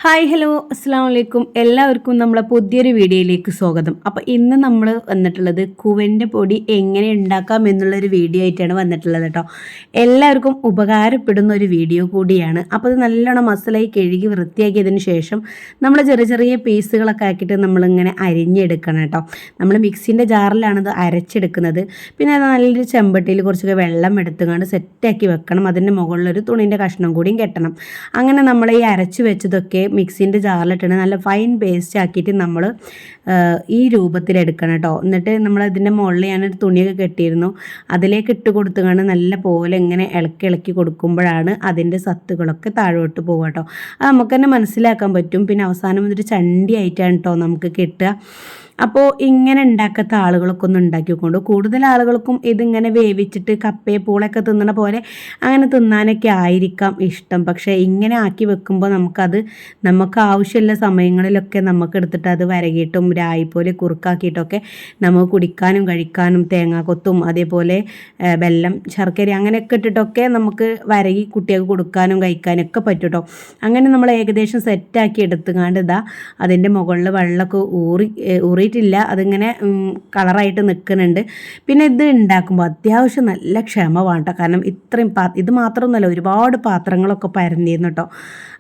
Hi hello അസ്സാം വലൈക്കും എല്ലാവർക്കും നമ്മളെ പുതിയൊരു വീഡിയോയിലേക്ക് സ്വാഗതം. അപ്പോൾ ഇന്ന് നമ്മൾ വന്നിട്ടുള്ളത് കുവൻ്റെ പൊടി എങ്ങനെ ഉണ്ടാക്കാം എന്നുള്ളൊരു വീഡിയോ ആയിട്ടാണ് വന്നിട്ടുള്ളത് കേട്ടോ. എല്ലാവർക്കും ഉപകാരപ്പെടുന്ന ഒരു വീഡിയോ കൂടിയാണ്. അപ്പോൾ അത് നല്ലോണം മസാലയായി കഴുകി വൃത്തിയാക്കിയതിന് ശേഷം നമ്മൾ ചെറിയ ചെറിയ പീസുകളൊക്കെ ആക്കിയിട്ട് നമ്മളിങ്ങനെ അരിഞ്ഞെടുക്കണം കേട്ടോ. നമ്മൾ മിക്സിൻ്റെ ജാറിലാണിത് അരച്ചെടുക്കുന്നത്. പിന്നെ അത് നല്ലൊരു ചെമ്പട്ടിയിൽ കുറച്ചൊക്കെ വെള്ളം എടുത്തുകൊണ്ട് സെറ്റാക്കി വെക്കണം. അതിൻ്റെ മുകളിലൊരു തുണിൻ്റെ കഷ്ണം കൂടിയും കെട്ടണം. അങ്ങനെ നമ്മൾ ഈ അരച്ച് വെച്ചതൊക്കെ മിക്സിൻ്റെ ജാറിലിട്ടാണ് നല്ല ഫൈൻ പേസ്റ്റ് ആക്കിയിട്ട് നമ്മൾ ഈ രൂപത്തിലെടുക്കണം കേട്ടോ. എന്നിട്ട് നമ്മൾ ഇതിൻ്റെ മുകളിൽ ഞാനൊരു തുണിയൊക്കെ കെട്ടിയിരുന്നു, അതിലേക്ക് ഇട്ട് കൊടുത്തുകൊണ്ട് നല്ല പോലെ ഇങ്ങനെ ഇളക്കി ഇളക്കി കൊടുക്കുമ്പോഴാണ് അതിൻ്റെ സത്തുകളൊക്കെ താഴോട്ട് പോകുക കേട്ടോ. അത് നമുക്ക് തന്നെ മനസ്സിലാക്കാൻ പറ്റും. പിന്നെ അവസാനം ഒരു ചണ്ടി ആയിട്ടാണ് കേട്ടോ നമുക്ക് കിട്ടുക. അപ്പോൾ ഇങ്ങനെ ഉണ്ടാക്കാത്ത ആളുകളൊക്കെ ഒന്ന് ഉണ്ടാക്കി കൊണ്ട് കൂടുതൽ ആളുകൾക്കും ഇതിങ്ങനെ വേവിച്ചിട്ട് കപ്പയെ പൂളൊക്കെ തിന്നണ പോലെ അങ്ങനെ തിന്നാനൊക്കെ ആയിരിക്കാം ഇഷ്ടം. പക്ഷേ ഇങ്ങനെ ആക്കി വെക്കുമ്പോൾ നമുക്ക് ആവശ്യമുള്ള സമയങ്ങളിലൊക്കെ നമുക്ക് എടുത്തിട്ട് അത് വരകിയിട്ടും രായിപ്പോലെ കുറുക്കാക്കിയിട്ടൊക്കെ നമുക്ക് കുടിക്കാനും കഴിക്കാനും തേങ്ങാക്കൊത്തും അതേപോലെ വെല്ലം ശർക്കര അങ്ങനെയൊക്കെ ഇട്ടിട്ടൊക്കെ നമുക്ക് വരകി കുട്ടികൾക്ക് കൊടുക്കാനും കഴിക്കാനും ഒക്കെ പറ്റും കേട്ടോ. അങ്ങനെ നമ്മൾ ഏകദേശം സെറ്റാക്കി എടുത്തുകൊണ്ട് അതിൻ്റെ മുകളിൽ വെള്ളമൊക്കെ ഊറിയിട്ടില്ല, അതിങ്ങനെ കളറായിട്ട് നിൽക്കുന്നുണ്ട്. പിന്നെ ഇത് ഉണ്ടാക്കുമ്പോൾ അത്യാവശ്യം നല്ല ക്ഷമ വേണ്ട, കാരണം ഇത്രയും ഇത് മാത്രമൊന്നുമല്ല, ഒരുപാട് പാത്രങ്ങളൊക്കെ പരന്നിരുന്നു കേട്ടോ.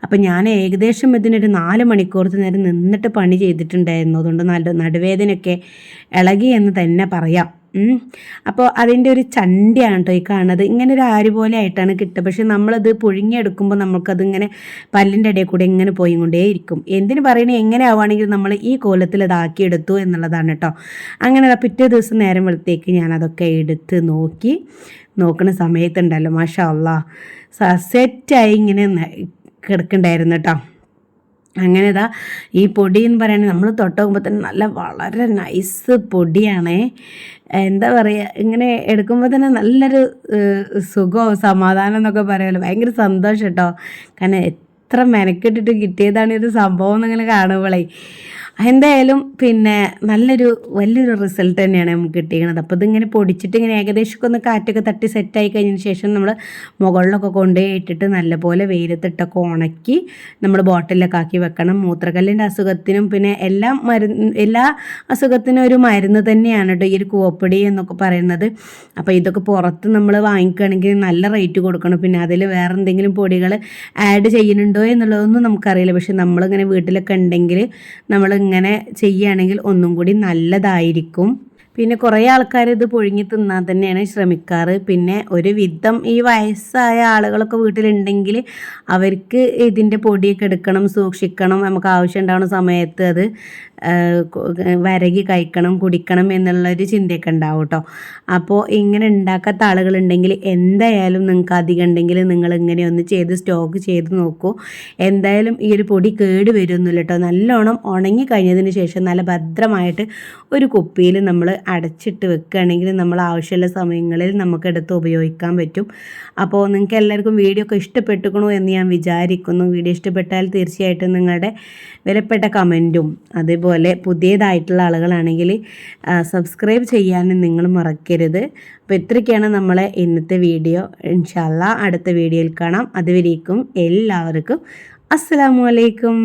അപ്പം ഞാൻ ഏകദേശം ഇതിനൊരു 4 മണിക്കൂറത്തെ നേരം നിന്നിട്ട് പണി ചെയ്തിട്ടുണ്ടായിരുന്നു. അതുകൊണ്ട് നടുവേദനയൊക്കെ ഇളകി എന്ന് തന്നെ പറയാം. അപ്പോൾ അതിൻ്റെ ഒരു ചണ്ടിയാണ് കേട്ടോ ഈ കാണുന്നത്. ഇങ്ങനെ ഒരു ആര് പോലെ ആയിട്ടാണ് കിട്ടുക. പക്ഷെ നമ്മളത് പുഴുങ്ങിയെടുക്കുമ്പോൾ നമുക്കതിങ്ങനെ പല്ലിൻ്റെ ഇടയിൽ കൂടെ ഇങ്ങനെ പോയി കൊണ്ടേയിരിക്കും. എന്തിനു പറയണേ, എങ്ങനെ ആവുകയാണെങ്കിൽ നമ്മൾ ഈ കോലത്തിൽ അതാക്കിയെടുത്തു എന്നുള്ളതാണ് കേട്ടോ. അങ്ങനെ പിറ്റേ ദിവസം നേരം വെളുത്തേക്ക് ഞാനതൊക്കെ എടുത്ത് നോക്കുന്ന സമയത്തുണ്ടല്ലോ മാഷാ അല്ലാഹ് സെറ്റായി ഇങ്ങനെ കിടക്കണ്ടായിരുന്നു കേട്ടോ. അങ്ങനെ ഈ പൊടി എന്ന് പറയുന്നത് നമ്മൾ തൊട്ടുമ്പോൾ തന്നെ വളരെ നൈസ് പൊടിയാണേ. എന്താ പറയുക, ഇങ്ങനെ എടുക്കുമ്പോൾ തന്നെ നല്ലൊരു സുഖമോ സമാധാനം എന്നൊക്കെ പറയുമല്ലോ, ഭയങ്കര സന്തോഷം കേട്ടോ. കാരണം എത്ര മെനക്കെട്ടിട്ട് കിട്ടിയതാണ് ഒരു സംഭവം എന്നിങ്ങനെ കാണുമ്പോഴേ. എന്തായാലും പിന്നെ വലിയൊരു റിസൾട്ട് തന്നെയാണ് നമുക്ക് കിട്ടിയിരിക്കുന്നത്. അപ്പോൾ ഇതിങ്ങനെ പൊടിച്ചിട്ട് ഇങ്ങനെ ഏകദേശമൊക്കെ ഒന്ന് കാറ്റൊക്കെ തട്ടി സെറ്റായി കഴിഞ്ഞതിന് ശേഷം നമ്മൾ മുകളിലൊക്കെ കൊണ്ടുപോയി ഇട്ടിട്ട് നല്ലപോലെ വെയിലത്തിട്ടൊക്കെ ഉണക്കി നമ്മൾ ബോട്ടിലൊക്കെ ആക്കി വെക്കണം. മൂത്രക്കല്ലിൻ്റെ അസുഖത്തിനും പിന്നെ എല്ലാ അസുഖത്തിനും ഒരു മരുന്ന് തന്നെയാണ് കേട്ടോ ഈ ഒരു കൂവപ്പൊടി എന്നൊക്കെ പറയുന്നത്. അപ്പോൾ ഇതൊക്കെ പുറത്ത് നമ്മൾ വാങ്ങിക്കുകയാണെങ്കിൽ നല്ല റേറ്റ് കൊടുക്കണം. പിന്നെ അതിൽ വേറെ എന്തെങ്കിലും പൊടികൾ ആഡ് ചെയ്യുന്നുണ്ടോ എന്നുള്ളതൊന്നും നമുക്കറിയില്ല. പക്ഷെ നമ്മളിങ്ങനെ വീട്ടിലൊക്കെ ഉണ്ടെങ്കിൽ ഇങ്ങനെ ചെയ്യുകയാണെങ്കിൽ ഒന്നും കൂടി നല്ലതായിരിക്കും. പിന്നെ കുറേ ആൾക്കാർ ഇത് പുഴുങ്ങി തിന്നാൻ തന്നെയാണ് ശ്രമിക്കാറ്. പിന്നെ ഒരു വിധം ഈ വയസ്സായ ആളുകളൊക്കെ വീട്ടിലുണ്ടെങ്കിൽ അവർക്ക് ഇതിൻ്റെ പൊടിയൊക്കെ എടുക്കണം, സൂക്ഷിക്കണം, നമുക്ക് ആവശ്യം ഉണ്ടാവുന്ന സമയത്ത് അത് വരകി കഴിക്കണം, കുടിക്കണം എന്നുള്ളൊരു ചിന്തയൊക്കെ ഉണ്ടാവും കേട്ടോ. അപ്പോൾ ഇങ്ങനെ ഉണ്ടാക്കാത്ത ആളുകളുണ്ടെങ്കിൽ എന്തായാലും നിങ്ങൾക്ക് അധികം ഉണ്ടെങ്കിൽ നിങ്ങൾ ഇങ്ങനെ ഒന്ന് ചെയ്ത് സ്റ്റോക്ക് ചെയ്ത് നോക്കൂ. എന്തായാലും ഈ ഒരു പൊടി കേട് വരുമൊന്നുമില്ല കേട്ടോ. നല്ലോണം ഉണങ്ങി കഴിഞ്ഞതിന് ശേഷം നല്ല ഭദ്രമായിട്ട് ഒരു കുപ്പിയിൽ നമ്മൾ അടച്ചിട്ട് വെക്കുകയാണെങ്കിൽ നമ്മൾ ആവശ്യമുള്ള സമയങ്ങളിൽ നമുക്കെടുത്ത് ഉപയോഗിക്കാൻ പറ്റും. അപ്പോൾ നിങ്ങൾക്ക് എല്ലാവർക്കും വീഡിയോ ഒക്കെ ഇഷ്ടപ്പെട്ടുക്കണോ എന്ന് ഞാൻ വിചാരിക്കുന്നു. വീഡിയോ ഇഷ്ടപ്പെട്ടാൽ തീർച്ചയായിട്ടും നിങ്ങളുടെ വിലപ്പെട്ട കമൻറ്റും അതേപോലെ പുതിയതായിട്ടുള്ള ആളുകളാണെങ്കിൽ സബ്സ്ക്രൈബ് ചെയ്യാനും നിങ്ങൾ മറക്കരുത്. അപ്പോൾ ഇത്രയൊക്കെയാണ് നമ്മളെ ഇന്നത്തെ വീഡിയോ. ഇൻഷാ അല്ലാഹ് അടുത്ത വീഡിയോയിൽ കാണാം. അതുവരേക്കും എല്ലാവർക്കും അസ്സലാമു അലൈക്കും.